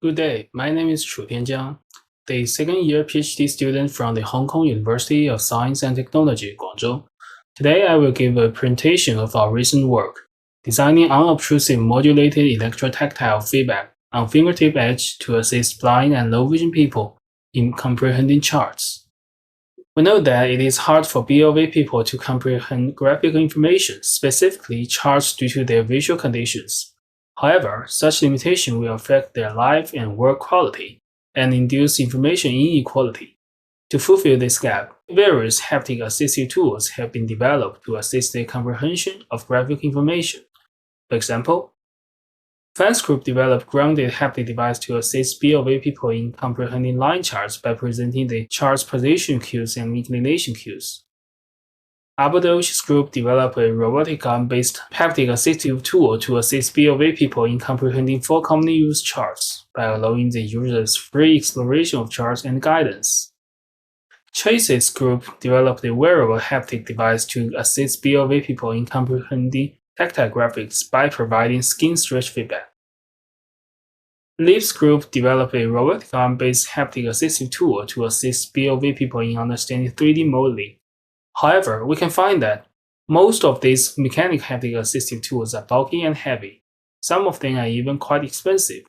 Good day, my name is Chutian Jiang, the second-year PhD student from the Hong Kong University of Science and Technology, Guangzhou. Today I will give a presentation of our recent work, designing unobtrusive modulated electrotactile feedback on fingertip edge to assist blind and low vision people in comprehending charts. We know that it is hard for BOV people to comprehend graphical information, specifically charts due to their visual conditions. However, such limitation will affect their life and work quality and induce information inequality. To fulfill this gap, various haptic assistive tools have been developed to assist the comprehension of graphic information. For example, Fans Group developed grounded haptic device to assist BOV people in comprehending line charts by presenting the chart's position cues and inclination cues. Abadosh's group developed a robotic arm-based haptic assistive tool to assist BOV people in comprehending 4 commonly used charts by allowing the users free exploration of charts and guidance. Chase's group developed a wearable haptic device to assist BOV people in comprehending tactile graphics by providing skin stretch feedback. Leaf's group developed a robotic arm-based haptic assistive tool to assist BOV people in understanding 3D modeling. However, we can find that most of these mechanical haptic assistive tools are bulky and heavy. Some of them are even quite expensive.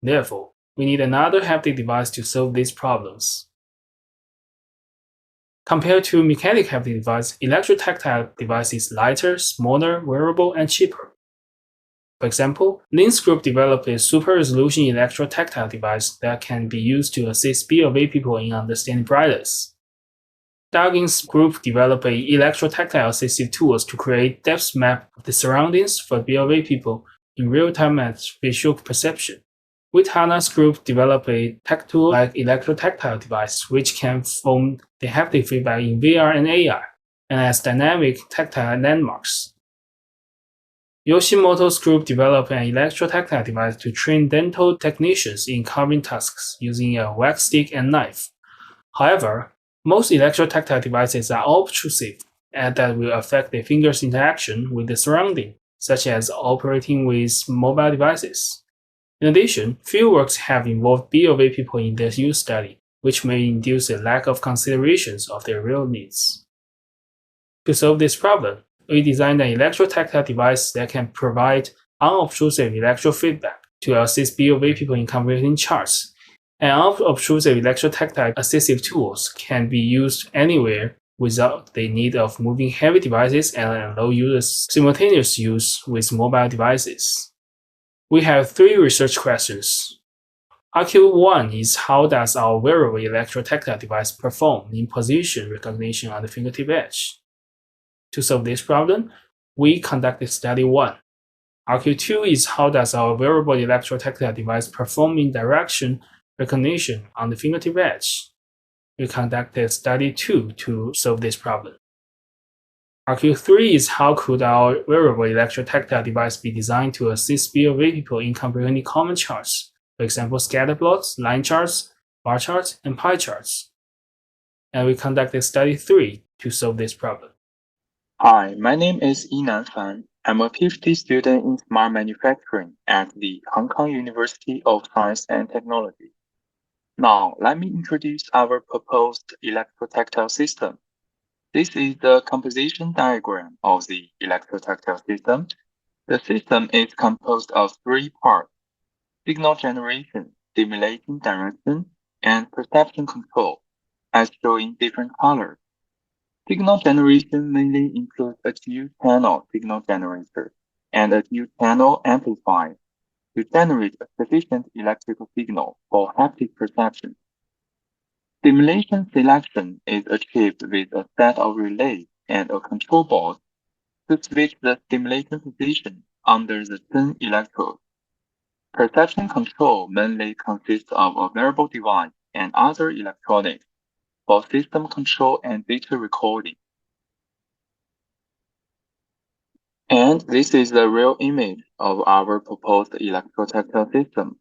Therefore, we need another haptic device to solve these problems. Compared to mechanical haptic device, electrotactile device is lighter, smaller, wearable, and cheaper. For example, Lin's group developed a super-resolution electrotactile device that can be used to assist BOV people in understanding brightness. Dagin's group developed an electrotactile assistive tools to create depth map of the surroundings for BOV people in real-time and visual perception. Hana's group developed a tactile-like electrotactile device which can form the haptic feedback in VR and AR, and has dynamic tactile landmarks. Yoshimoto's group developed an electrotactile device to train dental technicians in carving tasks using a wax stick and knife. However, most electrotactile devices are obtrusive and that will affect the finger's interaction with the surrounding, such as operating with mobile devices. In addition, fieldworks have involved BOV people in their use study, which may induce a lack of considerations of their real needs. To solve this problem, we designed an electrotactile device that can provide unobtrusive electrofeedback to assist BOV people in comprehending charts, and unobtrusive electrotactile assistive tools can be used anywhere without the need of moving heavy devices and allow users simultaneous use with mobile devices. We have 3 research questions. RQ1 is how does our wearable electrotactile device perform in position recognition on the fingertip edge? To solve this problem, we conducted study 1. RQ2 is how does our wearable electrotactile device perform in direction recognition on the fingertip edge? We conducted study 2 to solve this problem. RQ3 is how could our wearable electrotactile device be designed to assist BOV people in comprehending common charts, for example, scatterplots, line charts, bar charts, and pie charts. And we conducted study 3 to solve this problem. Hi, my name is Yinan Fan. I'm a PhD student in smart manufacturing at the Hong Kong University of Science and Technology. Now, let me introduce our proposed electrotactile system. This is the composition diagram of the electrotactile system. The system is composed of 3 parts: signal generation, stimulation direction, and perception control, as shown in different colors. Signal generation mainly includes a dual-channel signal generator and a dual-channel amplifier to generate a sufficient electrical signal for haptic perception. Stimulation selection is achieved with a set of relays and a control board to switch the stimulation position under the 10 electrodes. Perception control mainly consists of a wearable device and other electronics for system control and data recording. And this is the real image of our proposed electrotactile system.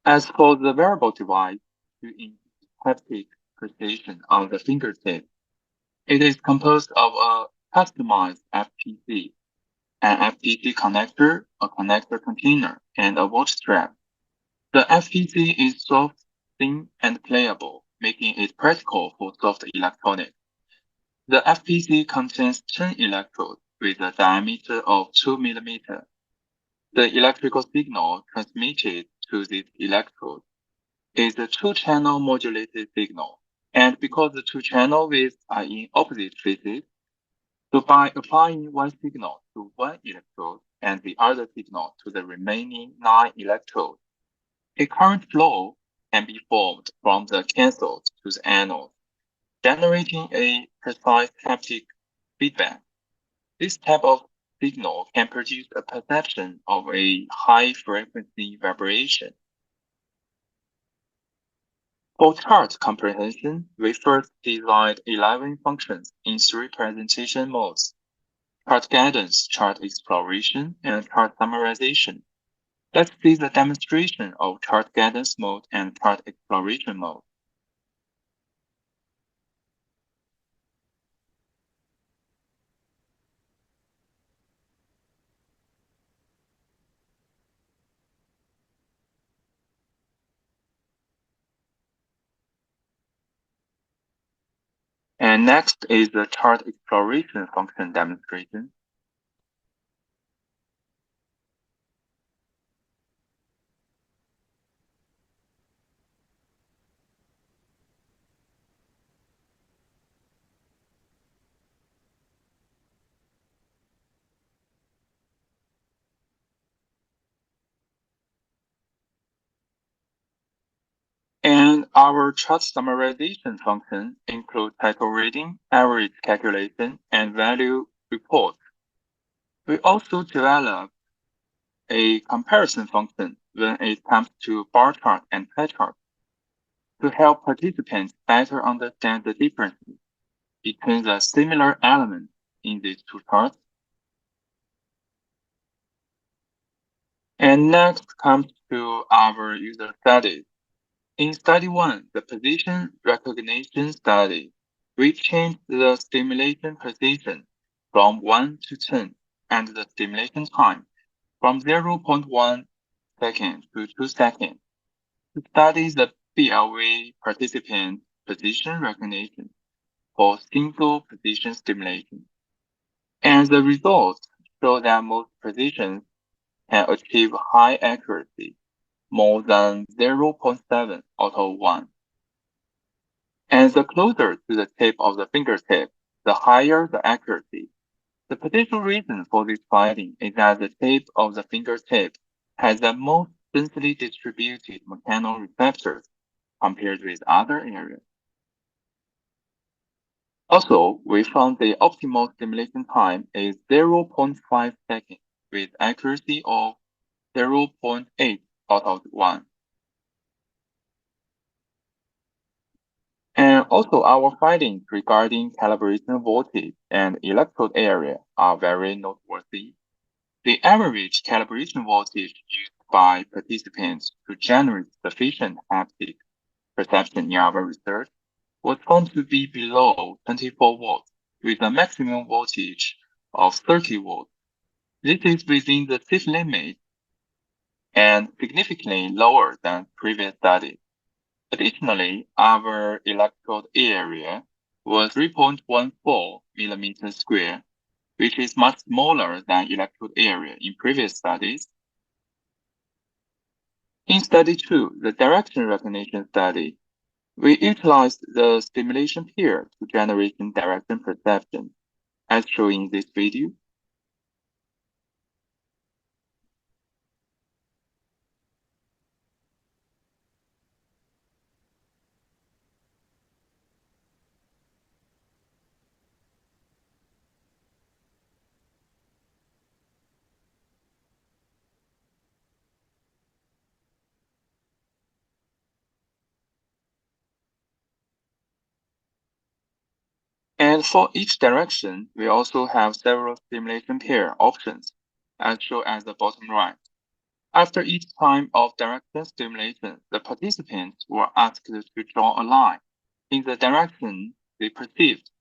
As for the wearable device, to induce haptic precision on the fingertip, it is composed of a customized FPC, an FPC connector, a connector container, and a watch strap. The FPC is soft, thin, and playable, making it practical for soft electronics. The FPC contains 10 electrodes with a diameter of 2 mm. The electrical signal transmitted to this electrode is a two-channel modulated signal, and because the two channel widths are in opposite phases, so by applying one signal to one electrode and the other signal to the remaining 9 electrodes, a current flow can be formed from the cathode to the anode, generating a precise haptic feedback. This type of signal can produce a perception of a high-frequency vibration. For chart comprehension, we first designed 11 functions in 3 presentation modes: chart guidance, chart exploration, and chart summarization. Let's see the demonstration of chart guidance mode and chart exploration mode. And next is the chart exploration function demonstration. And our chart summarization function includes title reading, average calculation, and value report. We also developed a comparison function when it comes to bar chart and pie chart to help participants better understand the differences between the similar elements in these two charts. And next comes to our user studies. In study 1, the position recognition study, we changed the stimulation position from 1 to 10 and the stimulation time from 0.1 second to 2 seconds to study the BLV participant position recognition for single position stimulation. And the results show that most positions can achieve high accuracy, more than 0.7 out of 1. And the closer to the tip of the fingertip, the higher the accuracy. The potential reason for this finding is that the tip of the fingertip has the most densely distributed mechanoreceptors compared with other areas. Also, we found the optimal stimulation time is 0.5 seconds with accuracy of 0.8 out of 1. And also our findings regarding calibration voltage and electrode area are very noteworthy. The average calibration voltage used by participants to generate sufficient haptic perception in our research was found to be below 24 volts with a maximum voltage of 30 volts. This is within the safe limit and significantly lower than previous studies. Additionally, our electrode area was 3.14 millimeters square, which is much smaller than electrode area in previous studies. In study 2, the direction recognition study, we utilized the stimulation pair to generate direction perception, as shown in this video. And for each direction, we also have several stimulation pair options, as shown at the bottom right. After each time of direction stimulation, the participants were asked to draw a line in the direction they perceived,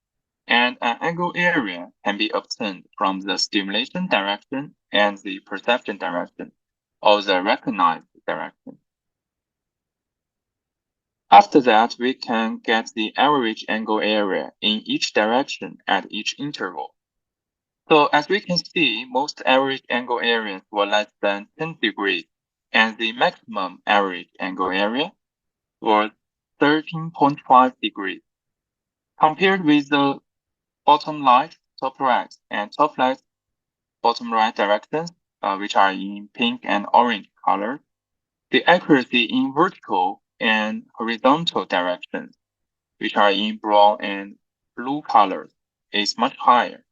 and an angle area can be obtained from the stimulation direction and the perception direction. of the recognized direction. After that, we can get the average angle area in each direction at each interval. So as we can see, most average angle areas were less than 10 degrees, and the maximum average angle area was 13.5 degrees. Compared with the bottom left, top right, and top left, bottom right directions, which are in pink and orange colors, the accuracy in vertical and horizontal directions, which are in brown and blue colors, is much higher.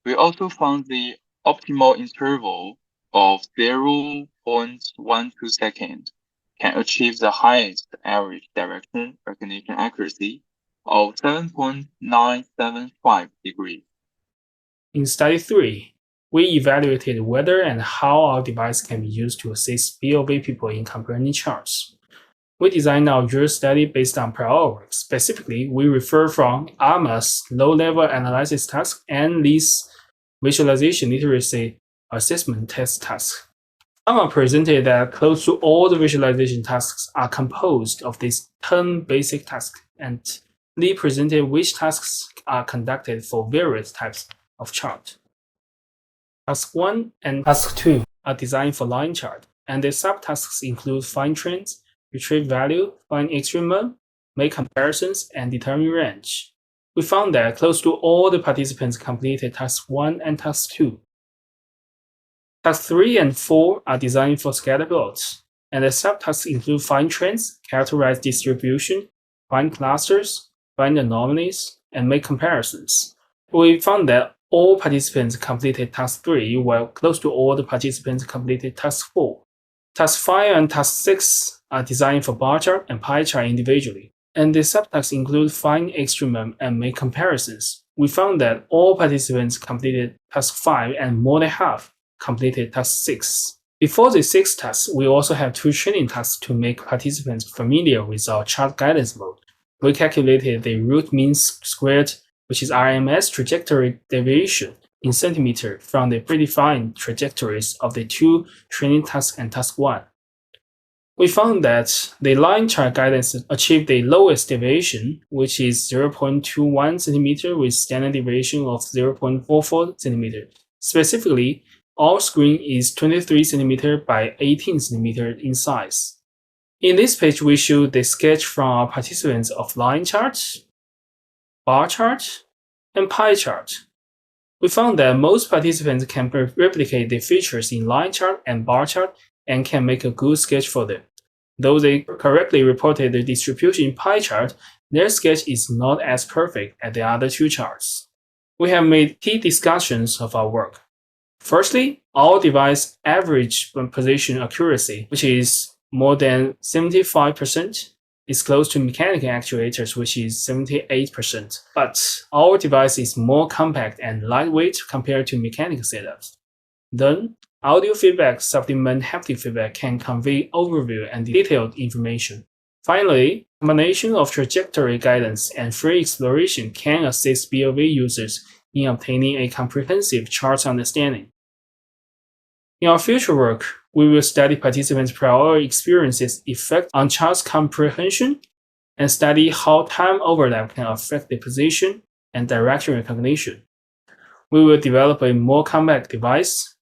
We also found the optimal interval of 0.12 seconds can achieve the highest average direction recognition accuracy of 7.975 degrees. In study 3, we evaluated whether and how our device can be used to assist BOV people in comprehending charts. We designed our jury study based on prior work. Specifically, we refer from AMA's low-level analysis task and Lee's visualization literacy assessment test task. AMA presented that close to all the visualization tasks are composed of these 10 basic tasks, and Lee presented which tasks are conducted for various types of chart. Task 1 and Task 2 are designed for line chart, and the subtasks include find trends, retrieve value, find extremum, make comparisons, and determine range. We found that close to all the participants completed Task 1 and Task 2. Task 3 and 4 are designed for scatterplots, and the subtasks include find trends, characterize distribution, find clusters, find anomalies, and make comparisons. We found that all participants completed Task 3, while close to all the participants completed Task 4. Task 5 and Task 6 are designed for bar chart and pie chart individually, and the subtasks include find extremum and make comparisons. We found that all participants completed Task 5 and more than half completed Task 6. Before the 6th task, we also have 2 training tasks to make participants familiar with our chart guidance mode. We calculated the root mean squared, which is RMS trajectory deviation in centimeter from the predefined trajectories of the 2 training tasks and Task 1. We found that the line chart guidance achieved the lowest deviation, which is 0.21 cm with standard deviation of 0.44 cm. Specifically, our screen is 23 cm by 18 cm in size. In this page, we show the sketch from our participants of line chart, bar chart, and pie chart. We found that most participants can replicate the features in line chart and bar chart and can make a good sketch for them. Though they correctly reported the distribution in pie chart, their sketch is not as perfect as the other 2 charts. We have made key discussions of our work. Firstly, our device average position accuracy, which is more than 75%, is close to mechanical actuators, which is 78%. But our device is more compact and lightweight compared to mechanical setups. Then, audio feedback supplement haptic feedback can convey overview and detailed information. Finally, combination of trajectory guidance and free exploration can assist BOV users in obtaining a comprehensive chart understanding. In our future work, we will study participants' prior experiences' effect on chart comprehension and study how time overlap can affect the position and direction recognition. We will develop a more compact device,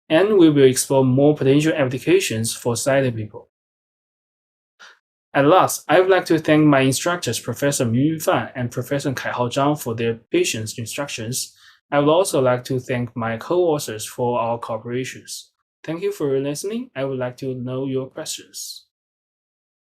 and we will explore more potential applications for sighted people. At last, I would like to thank my instructors, Professor Mingming and Professor Kaihao Zhang, for their patient instructions. I would also like to thank my co-authors for our cooperations. Thank you for listening. I would like to know your questions.